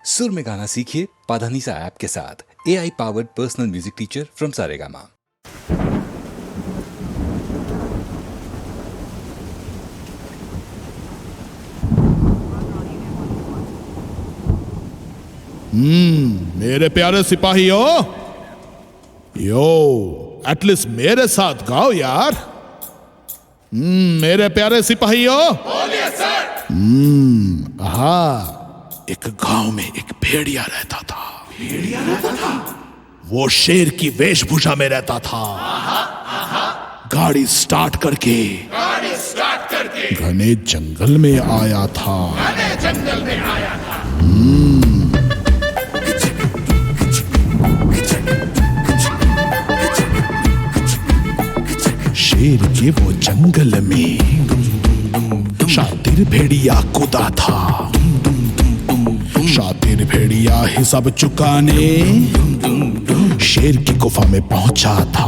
सुर में गाना सीखिए पाधानीसा ऐप के साथ। AI powered personal music teacher from Saregama. मेरे प्यारे सिपाहियों, यो एटलीस्ट मेरे साथ गाओ यार। मेरे प्यारे सिपाहियों, बोलिए सर। हाँ, एक गांव में एक भेड़िया रहता था। भेड़िया रहता था? वो शेर की वेशभूषा में रहता था। गाड़ी स्टार्ट करके घने जंगल में आया था। शेर के वो जंगल में शातिर भेड़िया कूदा था। शातिर भेड़िया हिसाब चुकाने शेर की गुफा में पहुंचा था।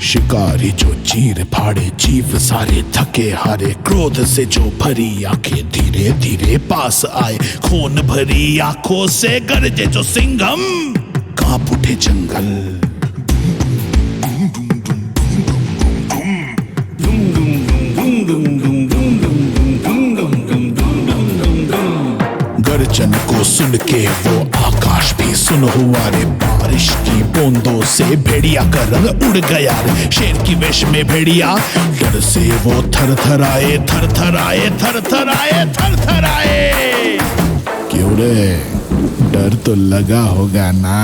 शिकारी जो चीर फाड़े जीव सारे थके हारे, क्रोध से जो भरी आंखें धीरे धीरे पास आए, खून भरी आंखों से गरजे जो सिंघम, कांप उठे जंगल। गर्जन को सुन के वो आकाश भी सुन हुआ रे। बारिश की बूंदों से भेड़िया का रंग उड़ गया रे। शेर की वेश में भेड़िया डर से वो थर थर आए, थर थर आए, थर थर आए, थर थर आए। क्यों रे, डर तो लगा होगा ना।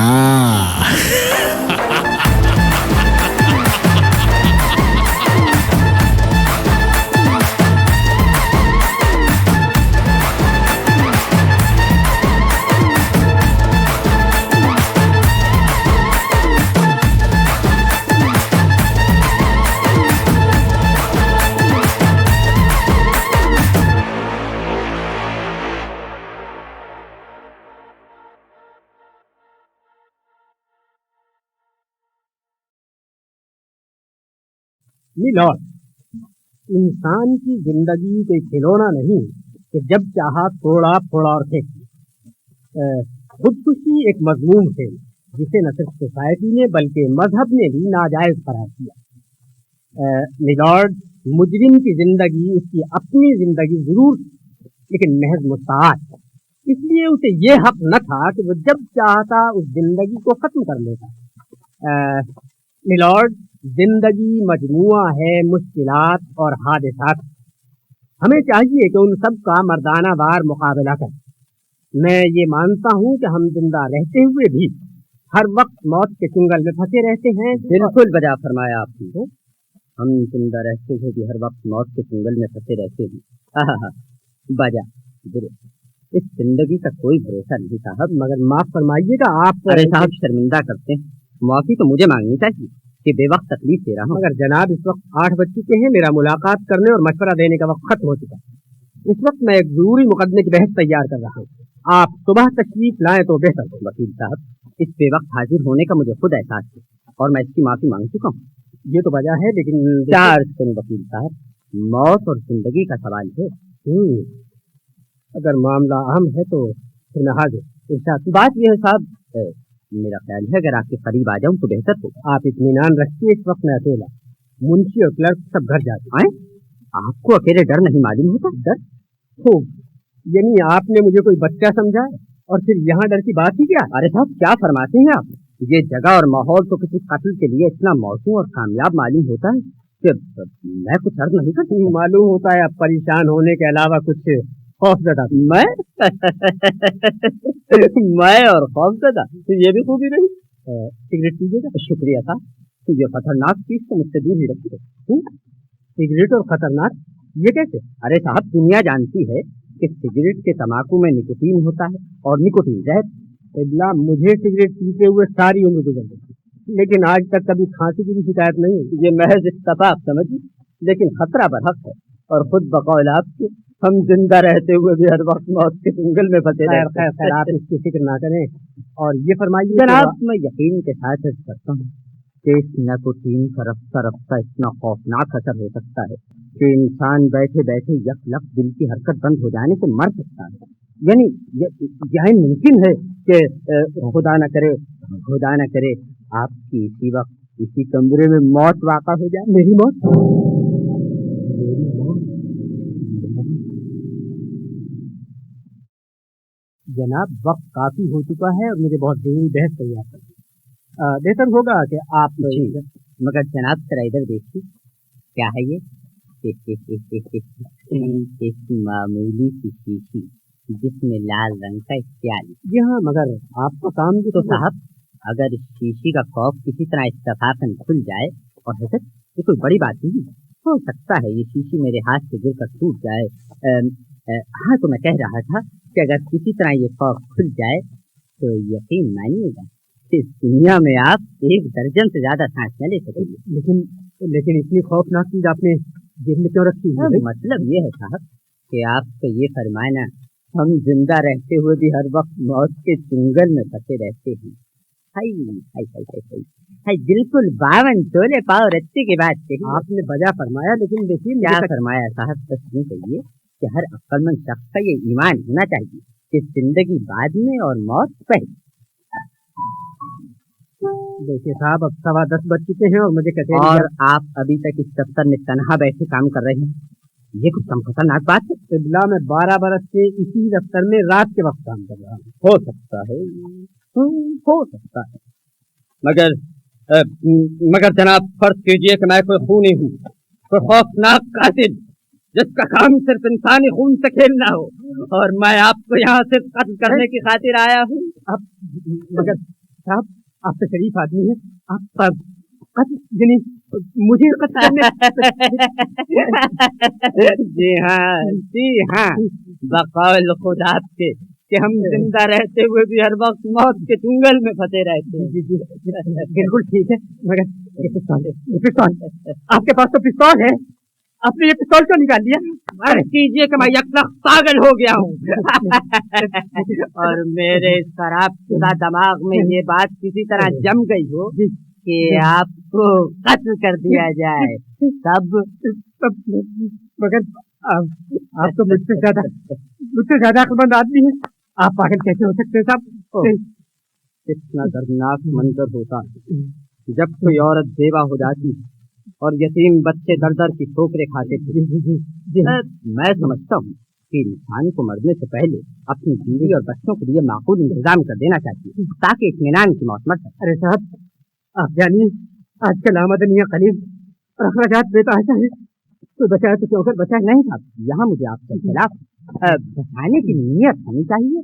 मिलॉर्ड, इंसान की जिंदगी कोई खिलौना नहीं कि जब चाहा तोड़ा फोड़ा और फेंक दिया। खुदकुशी एक मजमूम है जिसे न सिर्फ सोसाइटी ने बल्कि मजहब ने भी नाजायज करार दिया। मिलॉर्ड, मुजरिम की जिंदगी उसकी अपनी जिंदगी जरूर, लेकिन महज मुस्ताद, इसलिए उसे ये हक न था कि वो जब चाहता उस जिंदगी को खत्म कर लेता। मिलॉर्ड, जिंदगी मजमुआ है मुश्किलात और हादिसात। हमें चाहिए कि उन सब का मर्दाना वार मुकाबला करें। मैं ये मानता हूँ कि हम जिंदा रहते हुए भी हर वक्त मौत के चुंगल में फंसे रहते हैं। बिल्कुल बजा फरमाया आपने। हम जिंदा रहते हुए भी हर वक्त मौत के चुंगल में फंसे रहते हैं। बजा, इस जिंदगी का कोई भरोसा नहीं साहब। मगर माफ फरमाइएगा आप। अरे साहब, शर्मिंदा करते हैं। माफी तो मुझे मांगनी चाहिए कि बेवक्त तकलीफ दे रहा हूँ। मगर जनाब, इस वक्त 8 बज चुके हैं। मेरा मुलाकात करने और मशवरा देने का वक्त खत्म हो चुका है। इस वक्त मैं एक जरूरी मुकदमे की बहस तैयार कर रहा हूँ। आप सुबह तशरीफ लाएं तो बेहतर हो। वकील साहब, इस बेवक्त हाजिर होने का मुझे खुद एहसास है और मैं इसकी माफी मांग चुका हूँ। ये तो वजह है, लेकिन क्या अर्ज करूं वकील साहब, मौत और जिंदगी का सवाल है। अगर मामला अहम है तो फिर मैं हाजिर। बात यह है साहब, मेरा ख्याल है अगर आपके करीब आ जाऊं तो बेहतर होगा। आप इत्मीनान रखिए, इस वक्त मैं अकेला, मुंशी और क्लर्क सब घर जाते हैं। आपको अकेले डर नहीं मालूम होता? डर हो, यानी आपने मुझे कोई बच्चा समझा और फिर यहाँ डर की बात ही क्या? अरे साहब, क्या फरमाते हैं आप? ये जगह और माहौल तो किसी कत्ल के लिए इतना मौसू और कामयाब मालूम होता है कि मैं कुछ अर्ज नहीं कर सकता। मालूम होता है आप परेशान होने के अलावा कुछ खौफजदा। मैं मैं और खौफजदा, ये भी खूबी नहीं। सिगरेट पीजिएगा? शुक्रिया साहब, ये खतरनाक चीज तो मुझसे दूर ही रखिए। सिगरेट और खतरनाक, ये कैसे? अरे साहब, दुनिया जानती है कि सिगरेट के तंबाकू में निकोटीन होता है और निकोटीन जहर। मुझे सिगरेट पीते हुए सारी उम्र गुजर गई, लेकिन आज तक कभी खांसी की भी शिकायत नहीं हुई। ये महज इत्तफाक समझिए, लेकिन खतरा बरहक है और खुद बकौल आपके हम जिंदा रहते हुए भी हर वक्त मौत के चुंगल में फंसे रहते हैं। खैर, आप इसकी फिक्र ना करें और ये फरमाइए। जनाब, मैं यकीन के साथ करता हूँ कि इस निकोटीन का रफ्ता रफ्ता इतना खौफनाक असर हो सकता है कि इंसान बैठे बैठे यकलक दिल की हरकत बंद हो जाने से मर सकता है। यानी यह मुमकिन है कि खुदा न करे आपकी इसी वक्त इसी कमरे में मौत वाक़ा हो जाए। मेरी मौत? जनाब, वक्त काफी हो चुका है और मुझे बहुत जरूरी बहस तैयार करनी है। बेहतर होगा कि आप जी, मगर जनाब जरा इधर देखिए, क्या है ये? एक मामूली सी शीशी जिसमें लाल रंग का एक प्याली। जी हाँ, मगर आपका काम भी तो साहब, अगर इस शीशी का कॉप किसी तरह इत्तफाकन खुल जाए, और हजरत ये कोई बड़ी बात नहीं, हो सकता है ये शीशी मेरे हाथ से गिरकर टूट जाए। हाँ, तो मैं कह रहा था कि अगर किसी तरह ये कॉप खुल जाए तो यकीन मानिएगा इस दुनिया में आप 1 दर्जन से ज्यादा सांस न ले सकेंगे। लेकिन इतनी खौफनाक चीज आपने जेब में क्यों रखी हुई है? मतलब ये है साहब कि आपका ये फरमाना, हम जिंदा रहते हुए भी हर वक्त मौत के चुंगल में फंसे रहते हैं। हाय हाय हाय हाय हाय, बिल्कुल 52 तोले पाव रत्ते के बाद कही। आपने बजा फरमाया, लेकिन देखिए क्या फरमाया साहब, बस यूं कहिए कि हर अक्लमंद शख्स का ये ईमान होना चाहिए कि जिंदगी बाद में और मौत पहले। देखिए साहब, अब 10:15 बज चुके हैं और मुझे कहते और आप अभी तक इस दफ्तर में तनहा बैठे काम कर रहे हैं, ये कुछ कम खतरनाक बात है। इब्ला मैं 12 बरस से इसी दफ्तर में रात के वक्त काम कर रहा हूँ। हो सकता है, हो सकता है, मगर जनाब फर्ज कीजिए कि मैं कोई खूनी हूँ, कोई खौफनाक कातिल जिसका काम सिर्फ इंसानी खून से खेलना हो, और मैं आपको यहाँ सिर्फ कत्ल करने की खातिर आया हूँ। आप मगर साहब, आप तो शरीफ आदमी हैं, आप यानी मुझे जी हाँ, बकौल खुदा आपके कि हम जिंदा रहते हुए भी हर वक्त मौत के चुंगल में फंसे रहते हैं। जी बिल्कुल ठीक है, मगर ये पिस्तौल आपके पास तो पिस्तौल है, आपने ये पिस्तौल क्यों निकाल दिया? मर कीजिए कि मैं यकलख पागल हो गया हूँ और मेरे इस खराब शुदा दिमाग में ये बात किसी तरह जम गई हो कि आपको कत्ल कर दिया जाए। तब मगर आप तो मुझसे ज्यादा अक्लमंद आदमी हैं, आप पागल कैसे हो सकते हैं साहब? कितना दर्दनाक मंजर होता है जब कोई औरत बेवा हो जाती है और यतीम बच्चे दर दर की ठोकरें खाते थे। मैं समझता हूँ कि इंसान को मरने से पहले अपनी बीवी और बच्चों के लिए माकूल इंतजाम कर देना चाहिए ताकि इत्मीनान की मौत मर सके। अरे साहब, आप जानिए आजकल आमदनियाँ करीब और अखराजात बेतहाशा है, तो बचाए तो क्यों कर बचाए। नहीं साहब, यहाँ मुझे आपके खिलाफ बचाने की नीयत होनी चाहिए,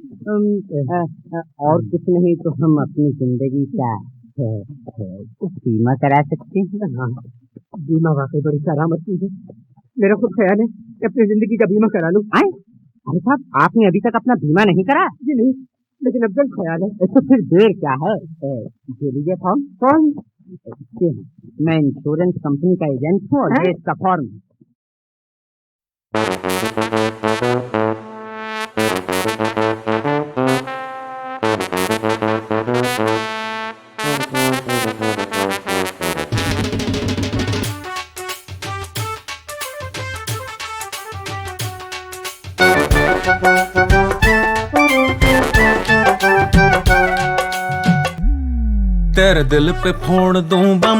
और कुछ नहीं तो हम अपनी जिंदगी का बीमा करा सकते हैं। हाँ, बीमा वाकई बड़ी करामत चीज है। मेरा खुद ख्याल है कि अपनी जिंदगी का बीमा करा लूं। अरे साहब, आपने अभी तक अपना बीमा नहीं करा? जी नहीं, लेकिन अब जल्द ख्याल है। तो फिर देर क्या है, दे लीजिए फॉर्म। कौन? मैं इंश्योरेंस कंपनी का एजेंट हूँ और ये इसका फॉर्म। तेरे दिल पे फोड़ दूं बम,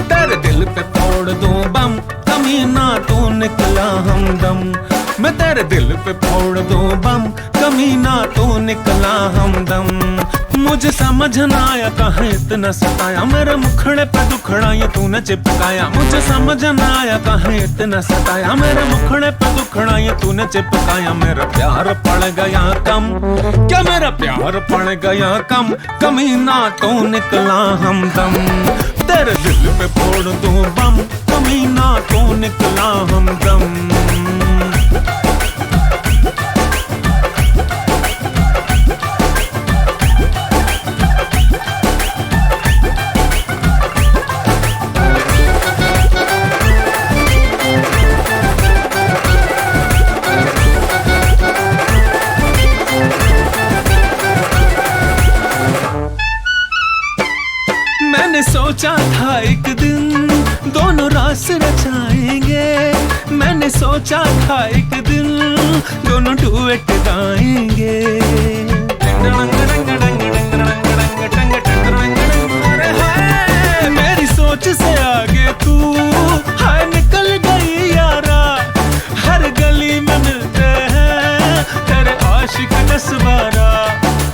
तेरे दिल पे फोड़ दूं बम, कमीना तू निकला हमदम। मैं तेरे दिल पे फोड़ दूं बम, कमीना तू निकला हमदम। मुझे समझ न आया कहाँ इतना सताया, मेरे मुखड़े पे दुखड़ा ये तूने चिपकाया। मुझे समझ न आया कहाँ इतना सताया, मेरे मुखड़े पे दुखड़ा ये तूने चिपकाया। मेरा प्यार पड़ गया कम, क्या मेरा प्यार पड़ गया कम, कमीना तू निकला हमदम। तेरे दिल पे फोड़ दूं बम, कमीना तू निकला हमदम। मैंने सोचा था एक दिन दोनों रास रचाएंगे, मैंने सोचा था एक दिन दोनों डुएट गाएंगे। अरे हाय मेरी सोच से आगे तू हाय निकल गई यारा, हर गली में मिलते हैं तेरे आशिक 10-12।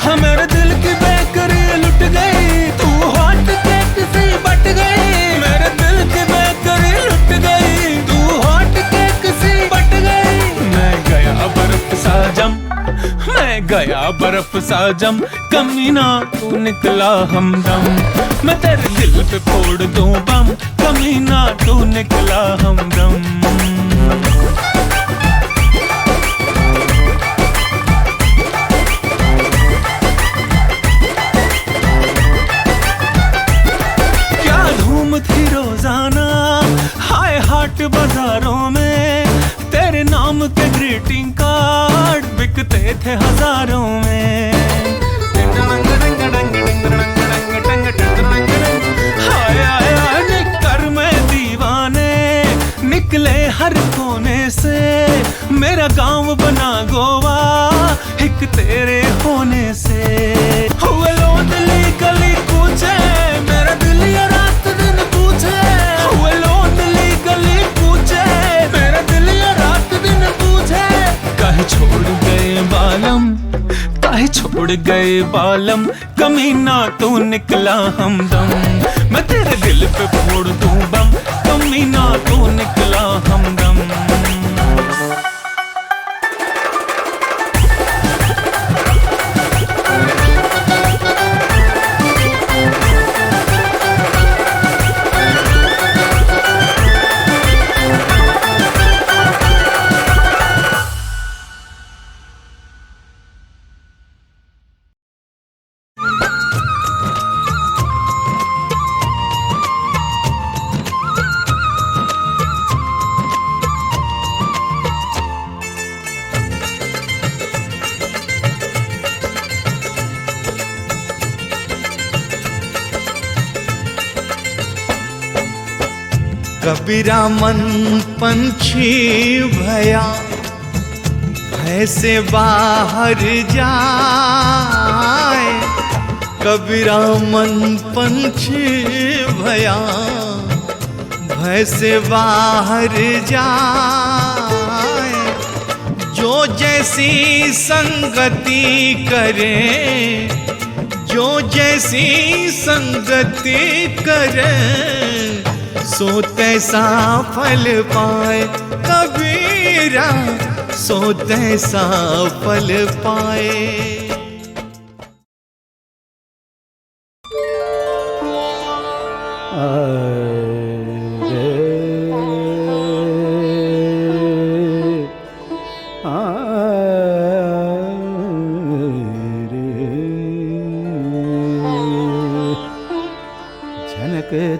हाँ मेरे दिल की बेकरी लुट गई, तू हॉट केक सी बट गई। मेरे दिल की बेकरी लुट गई, तू हॉट केक सी बट गई। मैं गया बर्फ सा जम, मैं गया बर्फ सा जम, कमीना तू निकला हमदम। मैं तेरे दिल पे फोड़ दूं बम, कमीना तू निकला हमदम। थी रोजाना हाय हाट बाजारों में, तेरे नाम के ग्रीटिंग कार्ड बिकते थे हजारों में। हाय हाय हाय निकर में दीवाने निकले हर कोने से, मेरा गांव बना गोवा एक तेरे होने से। हुए लोंदली गली कूचे, मेरा दिल ये रात दिन पूछे। हुए लोंदली गली कूचे, मेरा दिल ये रात दिन पूछे। काहे छोड़ गए बालम, काहे छोड़ गए बालम, कमीना तू निकला हमदम। मैं तेरे दिल पे फोड़ दूं बम, कमीना तू निकला हमदम। कबीरा मन पंछी भया, भय से बाहर जाए। कबीरा मन पंछी भया, भय से बाहर जाए। जो जैसी संगति करे, जो जैसी संगति करे, सो तैसा फल पाए। कबीरा सो तैसा फल पाए।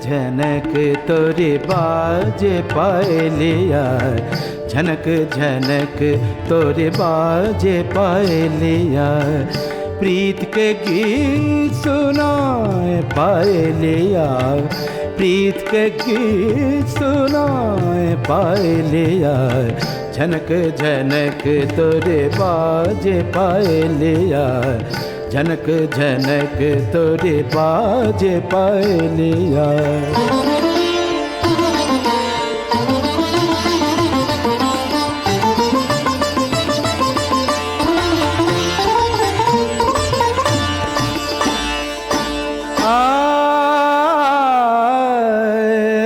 झनक तोरे बाजे पायलिया, झनक झनक तोरे बाजे पायलिया। प्रीत के गीत सुनाए पायलिया, प्रीत के गीत सुनाए पायलिया। झनक झनक तोरे बाजे पायलिया, झनक झनक तोरे बाजे पायलिया।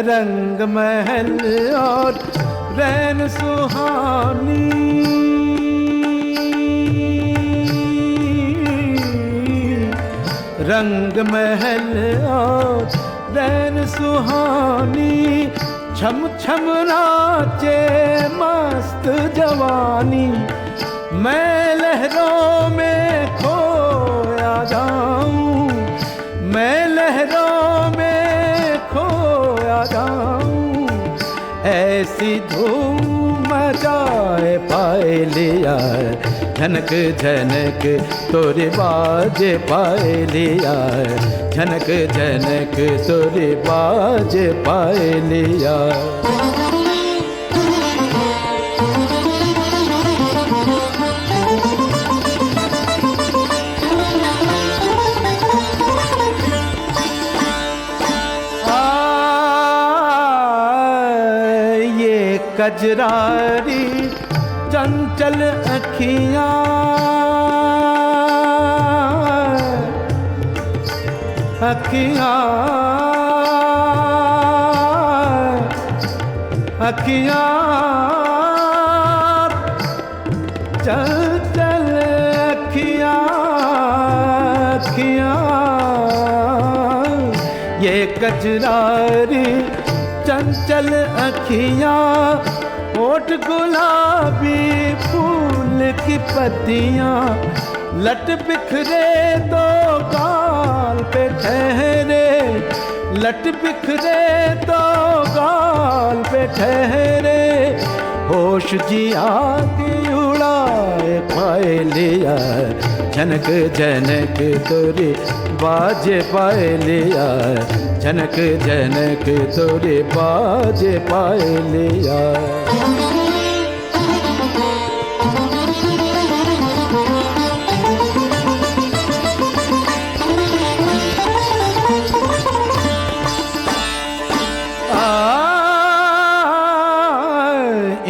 रंग महल और रैन सुहानी, रंग महल और रैन सुहानी। छम छम नाचे मस्त जवानी, मैं लहरों में खोया जाऊं, मैं लहरों में खोया जाऊं। ऐसी धूम मचाए पायलिया, झनक झनक तोरे बाजे पायलिया, झनक झनक तोरे बाजे पायलिया। कजरारी चंचल अखियां, अखियां अखियां चंचल अखियां, अखियां ये कजरारी चंचल अखियां, होठ गुलाबी फूल की पत्तियां, लट बिखरे दो गाल पे ठहरे, लट बिखरे दो गाल पे ठहरे, होश जिया की उड़ाए पायलिया, झनक झनक तोरे बाजे पायलिया, झनक झनक तोरे बाजे पायलिया।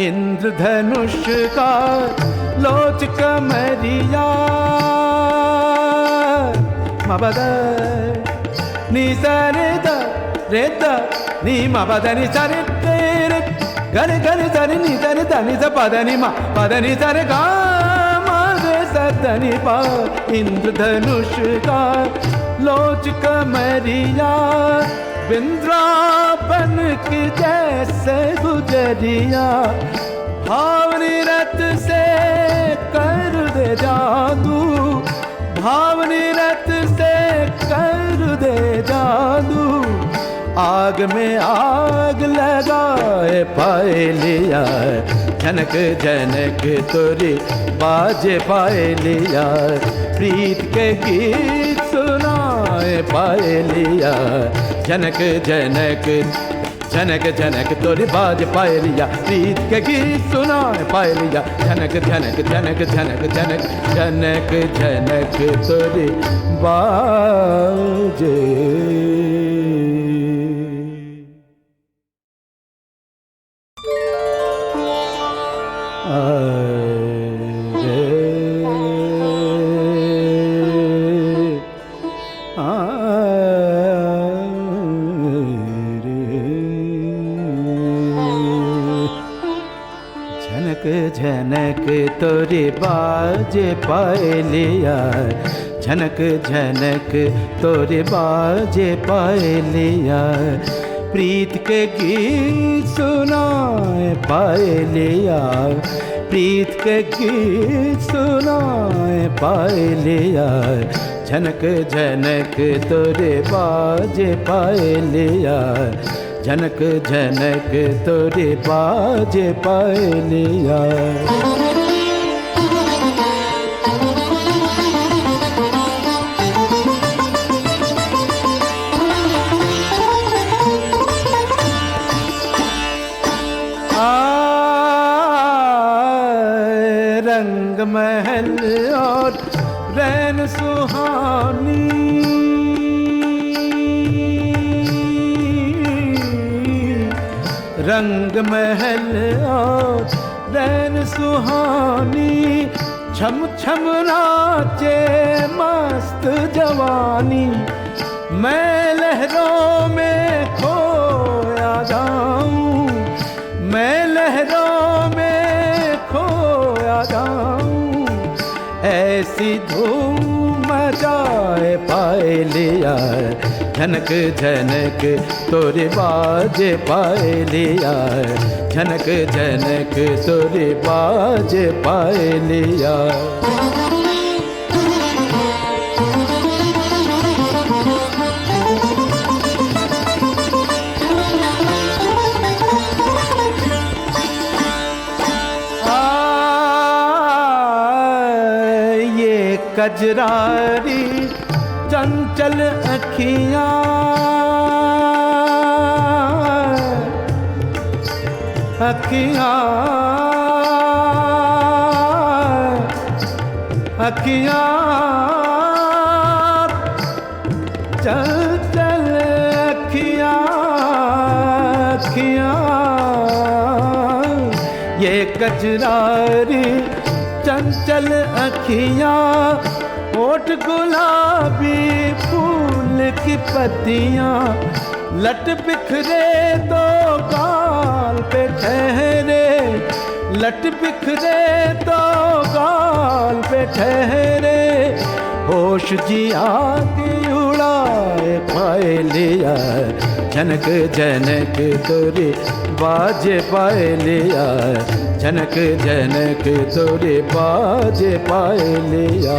इंद्रधनुष का लोच कमरिया, मबद नी सरे द रे द नी मबद नी सरे तेरे गरे गरे सरे नी सरे द नी स पद नी मा पद नी सरे गा मा रे स द नी पा। इंद्रधनुष का लोच कमरिया, बिंद्रावन की जैसे गुजरिया, भावनी रत से कर दे जादू, भावनी रत से कर दे जादू, आग में आग लगाए पायलिया, झनक झनक तोरे बाजे पायलिया, प्रीत के गीत सुनाए पायलिया, झनक झनक झनक झनक तोरे बाज पायलिया, प्रीत के गीत सुनाए पायलिया, झनक झनक झनक झनक झनक झनक झनक तोरे बाजे। झनक तोरे बाजे पायलिया, झनक झनक तोरे बाजे पायलिया, प्रीत के गीत सुनाए पायलिया, प्रीत के गीत सुनाए पायलिया, झनक झनक तोरे बाजे पायलिया, झनक झनक तोरे बाजे पायलिया। रंग महल और रैन सुहानी, रंग महल और रैन सुहानी, छम छम नाचे मस्त जवानी, मैं लहरों में खोया जाऊं, मैं लहरों में खोया जाऊं, ऐसी धूम मचाए पायलिया, झनक झनक तोरे बाजे पायलिया, झनक झनक तोरे बाजे पायलिया। कजरारी चंचल अखियां, अखियां अखियां चंचल अखियां, अखियां ये कजरारी चंचल अखियां, होठ गुलाबी फूल की पत्तियां, लट बिखरे तो गाल पे ठहरे, लट बिखरे तो गाल पे ठहरे, होश जिया की उड़ाए पाए लिया, जनक जनक तोरे बाजे पाए लिया, जनक जनक तोरे बाजे पाए लिया।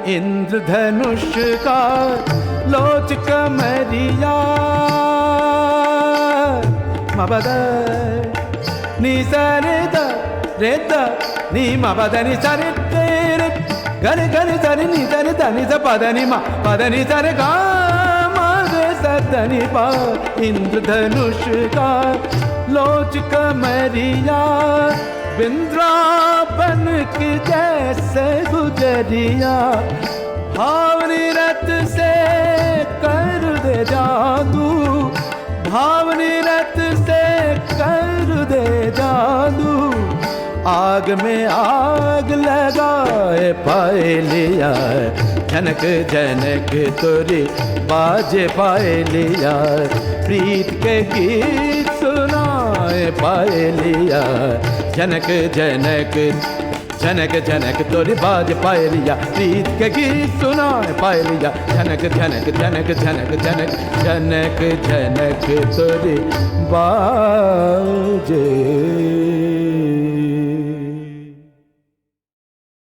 इंद्रधनुष का लोच कमरिया, मबद नी सरे द रे द नी मबद नी सरे तेरे गरे गरे सरे नी सरे द नी स पद नी मा पद नी सरे गा मा रे स द नी पा। इंद्रधनुष का लोच कमरिया, बिंद्रावन की जैसे गुजरिया, भावनी रत से कर दे जादू, भावनी रत से कर दे जादू, आग में आग लगाए पाए लिया, जनक जनक तोरे बाजे पाए लिया, प्रीत के गीत सुनाए पाए लिया, जनक जनक जनक जनक तोरे बाज पाए लिया, प्रीत के गीत सुनाए पाए लिया, जनक जनक जनक जनक जनक जनक जनक तोरे बाज